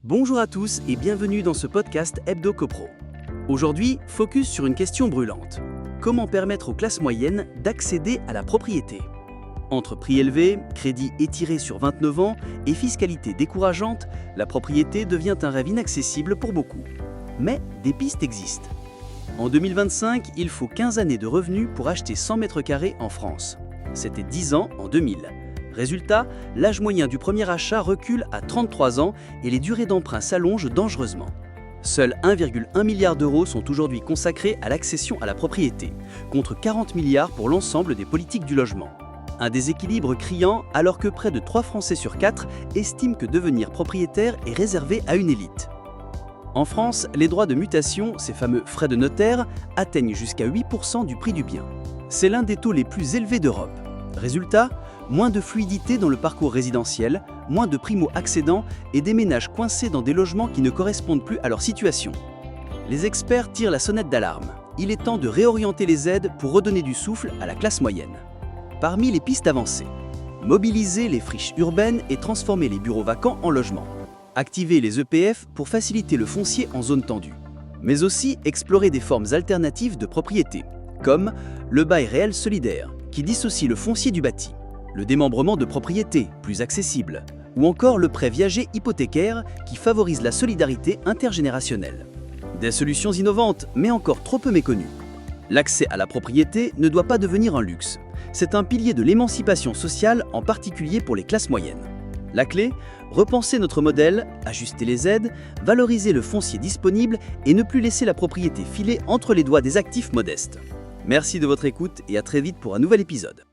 Bonjour à tous et bienvenue dans ce podcast Hebdo Copro. Aujourd'hui, focus sur une question brûlante. Comment permettre aux classes moyennes d'accéder à la propriété ? Entre prix élevés, crédits étirés sur 29 ans et fiscalité décourageante, la propriété devient un rêve inaccessible pour beaucoup. Mais des pistes existent. En 2025, il faut 15 années de revenus pour acheter 100 mètres carrés en France. C'était 10 ans en 2000. Résultat, l'âge moyen du premier achat recule à 33 ans et les durées d'emprunt s'allongent dangereusement. Seuls 1,1 milliard d'euros sont aujourd'hui consacrés à l'accession à la propriété, contre 40 milliards pour l'ensemble des politiques du logement. Un déséquilibre criant alors que près de 3 Français sur 4 estiment que devenir propriétaire est réservé à une élite. En France, les droits de mutation, ces fameux frais de notaire, atteignent jusqu'à 8% du prix du bien. C'est l'un des taux les plus élevés d'Europe. Résultat, moins de fluidité dans le parcours résidentiel, moins de primo-accédants et des ménages coincés dans des logements qui ne correspondent plus à leur situation. Les experts tirent la sonnette d'alarme. Il est temps de réorienter les aides pour redonner du souffle à la classe moyenne. Parmi les pistes avancées, mobiliser les friches urbaines et transformer les bureaux vacants en logements. Activer les EPF pour faciliter le foncier en zone tendue. Mais aussi explorer des formes alternatives de propriété, comme le bail réel solidaire, qui dissocie le foncier du bâti, le démembrement de propriétés, plus accessible, ou encore le prêt viager hypothécaire qui favorise la solidarité intergénérationnelle. Des solutions innovantes, mais encore trop peu méconnues. L'accès à la propriété ne doit pas devenir un luxe. C'est un pilier de l'émancipation sociale, en particulier pour les classes moyennes. La clé ? Repenser notre modèle, ajuster les aides, valoriser le foncier disponible et ne plus laisser la propriété filer entre les doigts des actifs modestes. Merci de votre écoute et à très vite pour un nouvel épisode.